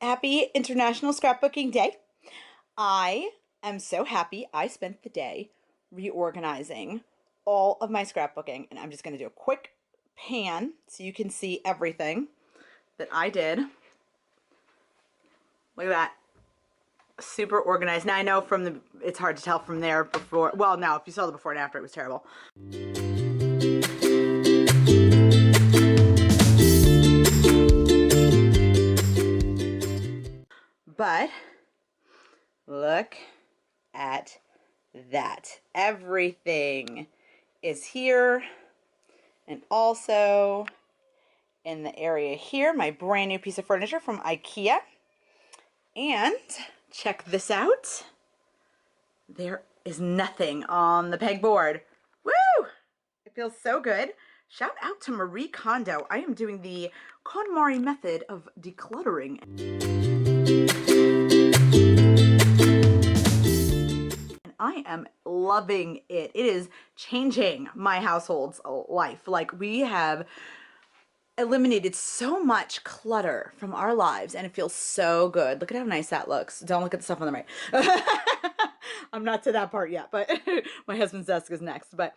Happy International Scrapbooking Day. I am so happy I spent the day reorganizing all of my scrapbooking, and I'm just going to do a quick pan so you can see everything that I did. Look at that. Super organized. Now I know it's hard to tell from there before. Well, now if you saw the before and after, it was terrible. But look at that. Everything is here, and also in the area here, my brand new piece of furniture from IKEA. And check this out. There is nothing on the pegboard. Woo! It feels so good. Shout out to Marie Kondo. I am doing the KonMari method of decluttering. And I am loving it. It is changing my household's life. Like, we have eliminated so much clutter from our lives, and it feels so good. Look at how nice that looks. Don't look at the stuff on the right. I'm not to that part yet, but my husband's desk is next. But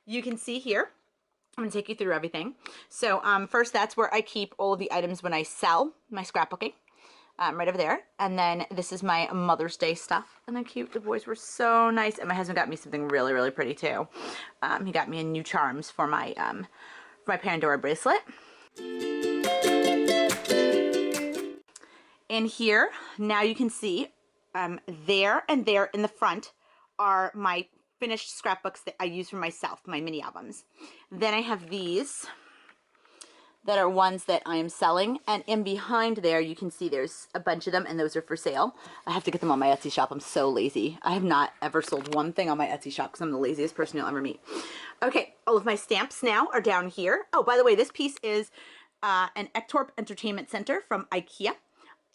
you can see here, I'm gonna take you through everything. So first, that's where I keep all of the items when I sell my scrapbooking, right over there. And then this is my Mother's Day stuff, and they're cute. The boys were so nice, and my husband got me something really, really pretty too. He got me a new charms for my Pandora bracelet. In here, now you can see there and there in the front are my finished scrapbooks that I use for myself, my mini albums. Then I have these that are ones that I am selling, and in behind there you can see there's a bunch of them, and those are for sale. I have to get them on my Etsy shop. I'm so lazy. I have not ever sold one thing on my Etsy shop because I'm the laziest person you'll ever meet. Okay, all of my stamps now are down here. Oh, by the way, this piece is an Ektorp Entertainment Center from IKEA.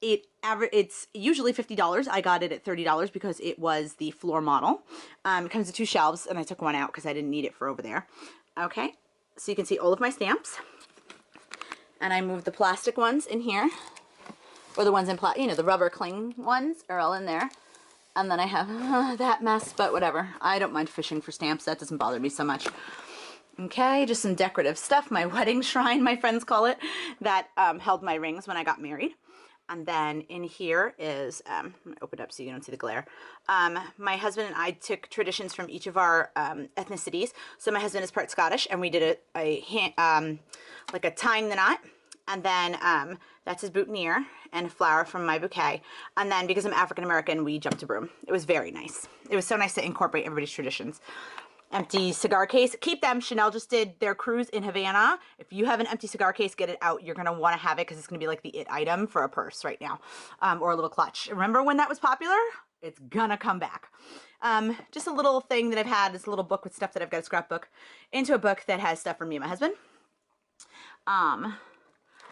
It's usually $50. I got it at $30 because it was the floor model. It comes with 2 shelves, and I took one out because I didn't need it for over there. Okay, so you can see all of my stamps. And I moved the plastic ones in here, or the ones in the rubber cling ones are all in there. And then I have that mess, but whatever. I don't mind fishing for stamps. That doesn't bother me so much. Okay, just some decorative stuff. My wedding shrine, my friends call it, that held my rings when I got married. And then in here is, I'm going to open it up so you don't see the glare. My husband and I took traditions from each of our ethnicities. So my husband is part Scottish, and we did like a tying the knot. And then that's his boutonniere and a flower from my bouquet. And then because I'm African American, we jumped a broom. It was very nice. It was so nice to incorporate everybody's traditions. Empty cigar case, keep them. Chanel just did their cruise in Havana. If you have an empty cigar case, get it out. You're going to want to have it because it's going to be like the it item for a purse right now, or a little clutch. Remember when that was popular? It's gonna come back. Just a little thing that I've had, this little book with stuff that I've got a scrapbook into a book that has stuff for me and my husband.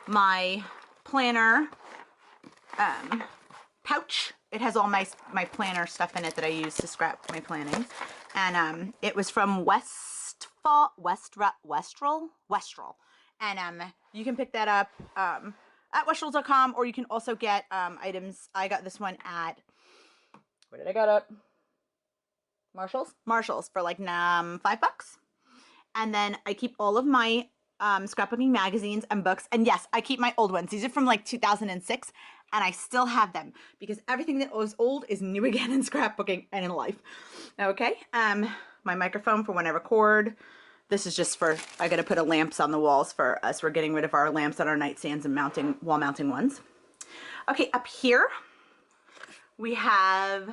My planner pouch. It has all my planner stuff in it that I use to scrap my planning. And it was from Westrel. And you can pick that up at westrel.com, or you can also get items. I got this one at, where did I get it? Marshall's for like $5. And then I keep all of my scrapbooking magazines and books. And yes, I keep my old ones. These are from like 2006, and I still have them because everything that was old is new again in scrapbooking and in life. Okay, my microphone for when I record. This is just for, I gotta put lamps on the walls for us. We're getting rid of our lamps on our nightstands and wall mounting ones. Okay, up here we have,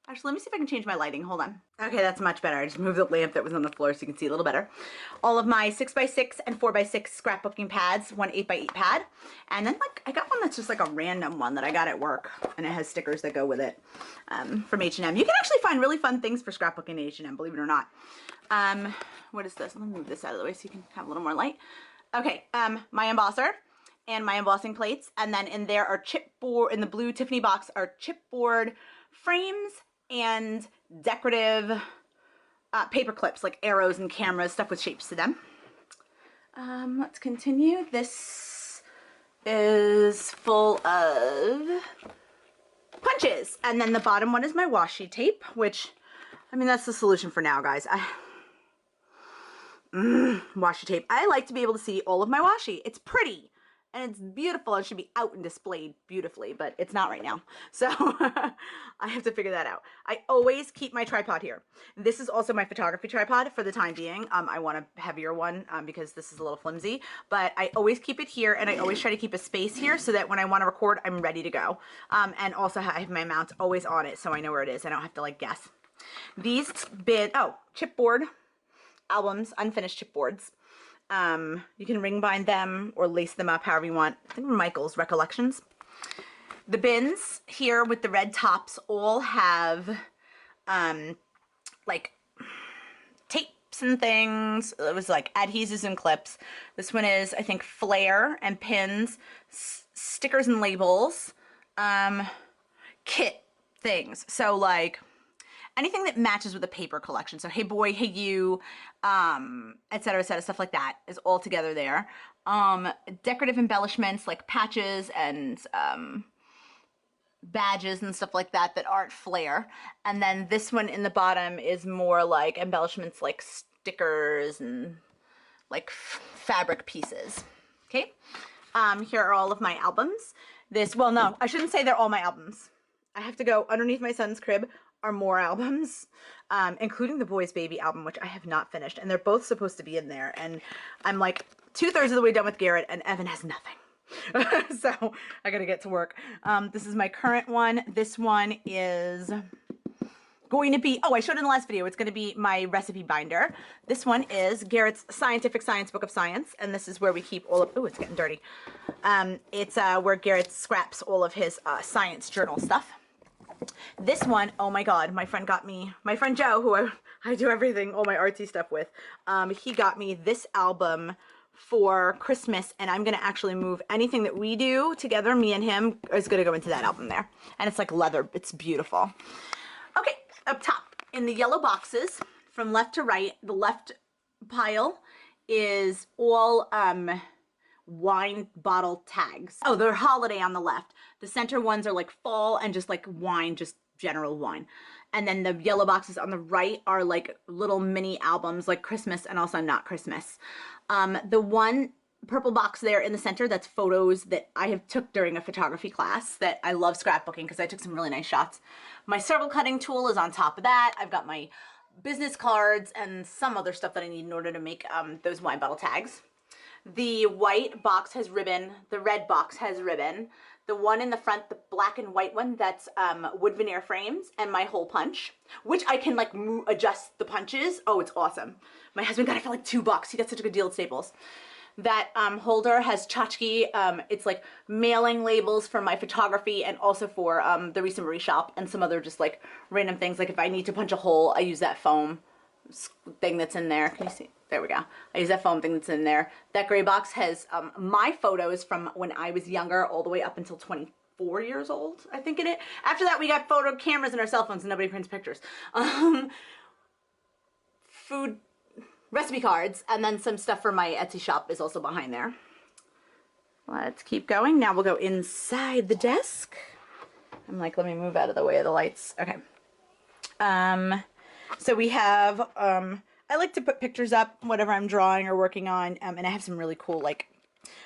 actually, let me see if I can change my lighting. Hold on. Okay, that's much better. I just moved the lamp that was on the floor so you can see a little better. All of my 6x6 and 4x6 scrapbooking pads, one 8x8 pad. And then like I got one that's just like a random one that I got at work, and it has stickers that go with it from H&M. You can actually find really fun things for scrapbooking at H&M, believe it or not. What is this? Let me move this out of the way so you can have a little more light. Okay, my embosser and my embossing plates. And then in there are chipboard, in the blue Tiffany box are chipboard frames and decorative paper clips, like arrows and cameras, stuff with shapes to them. Let's continue. This is full of punches. And then the bottom one is my washi tape, which, I mean, that's the solution for now, guys. Washi tape. I like to be able to see all of my washi. It's pretty and it's beautiful. It should be out and displayed beautifully, but it's not right now. So I have to figure that out. I always keep my tripod here. This is also my photography tripod for the time being. I want a heavier one because this is a little flimsy, but I always keep it here, and I always try to keep a space here so that when I want to record, I'm ready to go. And also I have my mount always on it so I know where it is. I don't have to like guess. These chipboard albums, unfinished chipboards. You can ring bind them or lace them up however you want. I think Michael's Recollections. The bins here with the red tops all have like tapes and things. It was like adhesives and clips. This one is, I think, flare and pins, stickers and labels, kit things. So like anything that matches with a paper collection. So Hey Boy, Hey You, et cetera, stuff like that is all together there. Decorative embellishments like patches and badges and stuff like that that aren't flare. And then this one in the bottom is more like embellishments like stickers and like fabric pieces. Okay. Here are all of my albums. Well, no, I shouldn't say they're all my albums. I have to go underneath my son's crib are more albums, including the Boys Baby album, which I have not finished, and they're both supposed to be in there, and I'm like 2/3 of the way done with Garrett, and Evan has nothing. So I gotta get to work. This is my current one. This one is going to be, I showed in the last video, it's going to be my recipe binder. This one is Garrett's Scientific Science Book of Science, and this is where we keep all of, it's getting dirty. It's where Garrett scraps all of his science journal stuff. This one, oh my god, my friend Joe, who I do everything, all my artsy stuff with, he got me this album for Christmas, and I'm going to actually move anything that we do together, me and him, is going to go into that album there. And it's like leather, it's beautiful. Okay, up top, in the yellow boxes, from left to right, the left pile is all wine bottle tags. Oh, they're holiday on the left. The center ones are like fall and just like wine, just general wine. And then the yellow boxes on the right are like little mini albums like Christmas and also not Christmas. The one purple box there in the center, that's photos that I have took during a photography class that I love scrapbooking because I took some really nice shots. My circle cutting tool is on top of that. I've got my business cards and some other stuff that I need in order to make those wine bottle tags. The white box has ribbon. The red box has ribbon. The one in the front, the black and white one, that's wood veneer frames and my hole punch, which I can like adjust the punches. Oh, it's awesome. My husband got it for like $2. He got such a good deal at Staples. That holder has tchotchke. It's like mailing labels for my photography and also for the Risa Marie shop and some other just like random things. Like if I need to punch a hole, I use that foam thing that's in there. Can you see? There we go. I use that foam thing that's in there. That gray box has my photos from when I was younger all the way up until 24 years old, I think in it. After that, we got photo cameras in our cell phones and nobody prints pictures. Food recipe cards, and then some stuff for my Etsy shop is also behind there. Let's keep going. Now we'll go inside the desk. I'm like, let me move out of the way of the lights. Okay. So we have, I like to put pictures up, whatever I'm drawing or working on, and I have some really cool, like,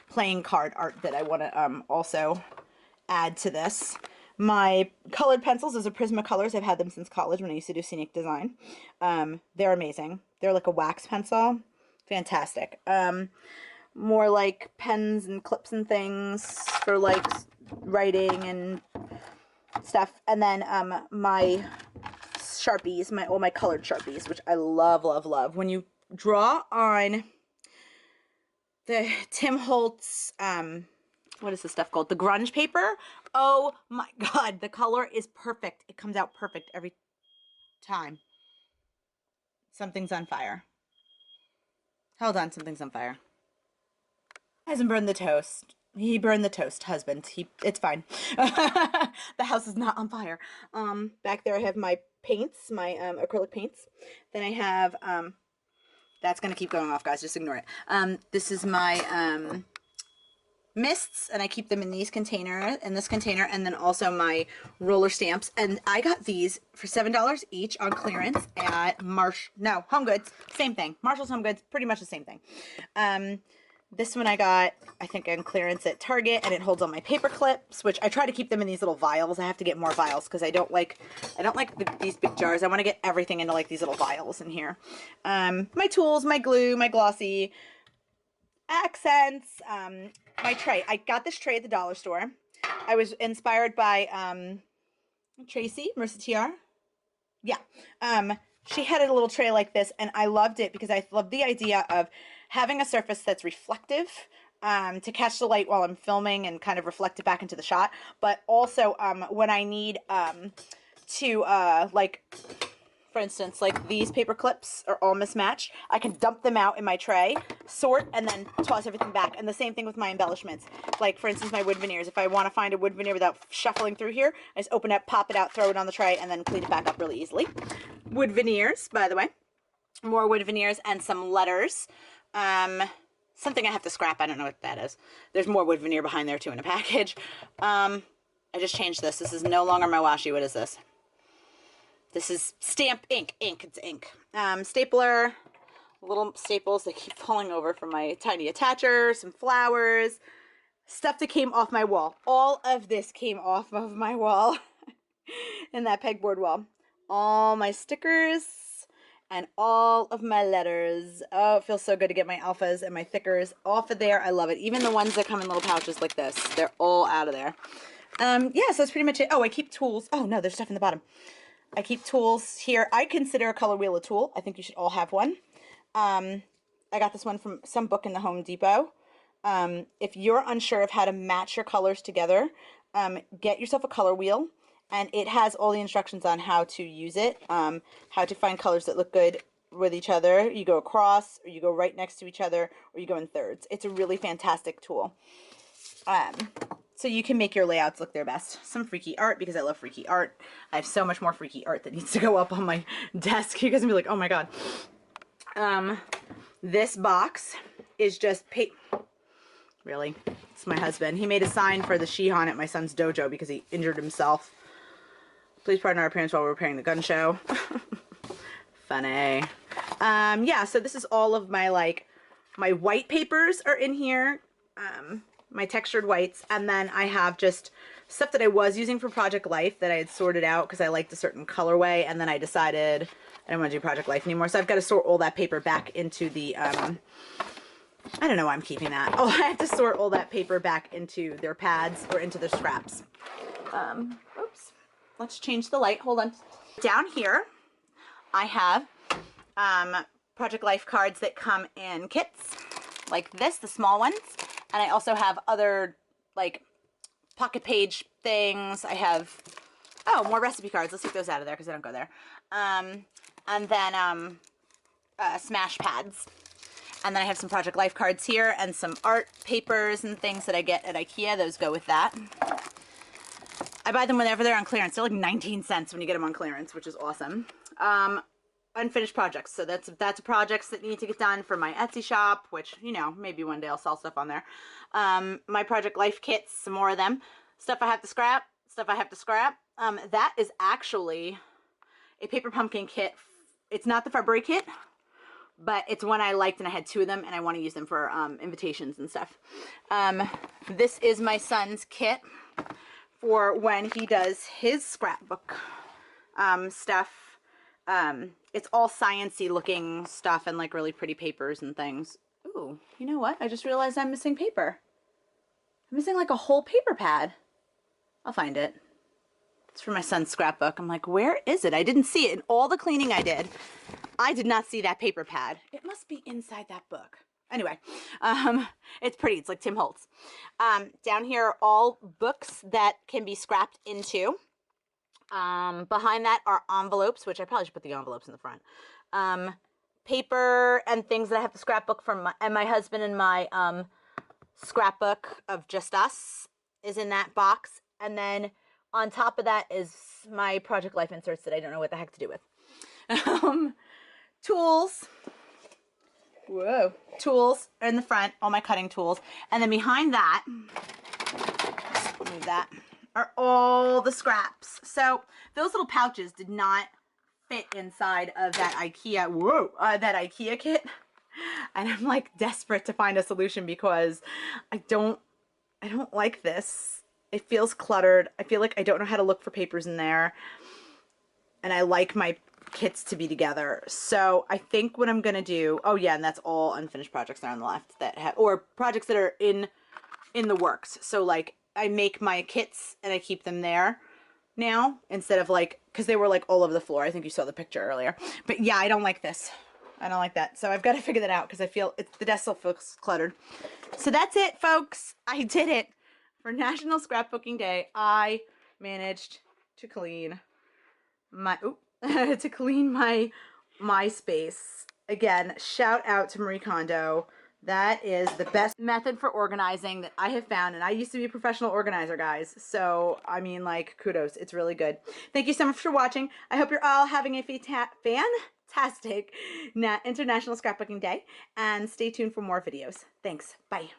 playing card art that I want to also add to this. My colored pencils, those are Prismacolors. I've had them since college when I used to do scenic design. They're amazing. They're like a wax pencil. Fantastic. More like pens and clips and things for like writing and stuff. And then my Sharpies, all my colored Sharpies, which I love, love, love. When you draw on the Tim Holtz, what is this stuff called? The grunge paper. Oh my god, the color is perfect. It comes out perfect every time. Something's on fire. Hold on, something's on fire. Hasn't burned the toast. He burned the toast, husband. It's fine. The house is not on fire. Back there I have my paints, my acrylic paints. Then I have, that's gonna keep going off, guys. Just ignore it. This is my mists, and I keep them in these in this container, and then also my roller stamps. And I got these for $7 each on clearance at Home Goods, same thing. Marshall's, Home Goods, pretty much the same thing. This one I got, I think, on clearance at Target, and it holds all my paper clips, which I try to keep them in these little vials. I have to get more vials because I don't like these big jars. I want to get everything into like these little vials in here. My tools, my glue, my glossy, accents, my tray. I got this tray at the dollar store. I was inspired by Tracy, Marissa TR. Yeah. She had a little tray like this, and I loved it because I love the idea of having a surface that's reflective to catch the light while I'm filming and kind of reflect it back into the shot. But also when I need to, like, for instance, like these paper clips are all mismatched, I can dump them out in my tray, sort, and then toss everything back. And the same thing with my embellishments. Like, for instance, my wood veneers. If I want to find a wood veneer without shuffling through here, I just open it, pop it out, throw it on the tray, and then clean it back up really easily. Wood veneers, by the way. More wood veneers and some letters. Something I have to scrap. I don't know what that is. There's more wood veneer behind there, too, in a package. I just changed this. This is no longer my washi. What is this? This is stamp ink. It's ink. Stapler, little staples that keep falling over from my tiny attacher, some flowers, stuff that came off my wall. All of this came off of my wall in that pegboard wall. All my stickers and all of my letters. Oh, it feels so good to get my alphas and my thickers off of there. I love it. Even the ones that come in little pouches like this, they're all out of there. Yeah, so that's pretty much it. Oh, I keep tools. Oh, no, there's stuff in the bottom. I keep tools here. I consider a color wheel a tool. I think you should all have one. I got this one from some book in the Home Depot. If you're unsure of how to match your colors together, get yourself a color wheel, and it has all the instructions on how to use it, how to find colors that look good with each other. You go across, or you go right next to each other, or you go in thirds. It's a really fantastic tool. So you can make your layouts look their best. Some freaky art, because I love freaky art. I have so much more freaky art that needs to go up on my desk. You guys will be like, oh my god. This box is just paper. Really? It's my husband. He made a sign for the Shihan at my son's dojo because he injured himself. Please pardon our appearance while we're repairing the gun show. Funny. Yeah, so this is all of my, like, my white papers are in here. My textured whites, and then I have just stuff that I was using for Project Life that I had sorted out because I liked a certain colorway, and then I decided I don't want to do Project Life anymore, so I've got to sort all that paper back into the, I don't know why I'm keeping that. Oh, I have to sort all that paper back into their pads or into their scraps. Oops. Let's change the light. Hold on. Down here, I have Project Life cards that come in kits like this, the small ones. And I also have other, like, pocket page things. I have, oh, more recipe cards. Let's take those out of there because I don't go there. And then smash pads. And then I have some Project Life cards here and some art papers and things that I get at IKEA. Those go with that. I buy them whenever they're on clearance. They're like 19 cents when you get them on clearance, which is awesome. Unfinished projects. So that's projects that need to get done for my Etsy shop, which, you know, maybe one day I'll sell stuff on there. My Project Life kits, some more of them. Stuff I have to scrap, stuff I have to scrap. That is actually a paper pumpkin kit. It's not the February kit, but it's one I liked, and I had two of them, and I want to use them for invitations and stuff. This is my son's kit for when he does his scrapbook stuff. It's all science-y looking stuff and like really pretty papers and things. Ooh, you know what? I just realized I'm missing paper. I'm missing like a whole paper pad. I'll find it. It's for my son's scrapbook. I'm like, where is it? I didn't see it in all the cleaning I did. I did not see that paper pad. It must be inside that book. Anyway, it's pretty. It's like Tim Holtz. Down here are all books that can be scrapped into. Behind that are envelopes, which I probably should put the envelopes in the front. Paper and things that I have to scrapbook from my husband, and my scrapbook of just us is in that box. And then on top of that is my Project Life inserts that I don't know what the heck to do with. Tools. whoa, tools in the front, all my cutting tools. And then behind that, move that, are all the scraps. So those little pouches did not fit inside of that IKEA kit. And I'm like desperate to find a solution because I don't like this. It feels cluttered. I feel like I don't know how to look for papers in there. And I like my kits to be together. So I think what I'm gonna do, oh yeah, and that's all unfinished projects there on the left that have, or projects that are in the works. So like I make my kits and I keep them there now instead of like, because they were like all over the floor. I think you saw the picture earlier. But yeah, I don't like this. I don't like that. So I've got to figure that out because I feel the desk still feels cluttered. So that's it, folks. I did it. For National Scrapbooking Day, I managed to clean my my space. Again, shout out to Marie Kondo. That is the best method for organizing that I have found, and I used to be a professional organizer, guys, so I mean, like, kudos. It's really good. Thank you so much for watching. I hope you're all having a fantastic International Scrapbooking Day, and stay tuned for more videos. Thanks. Bye.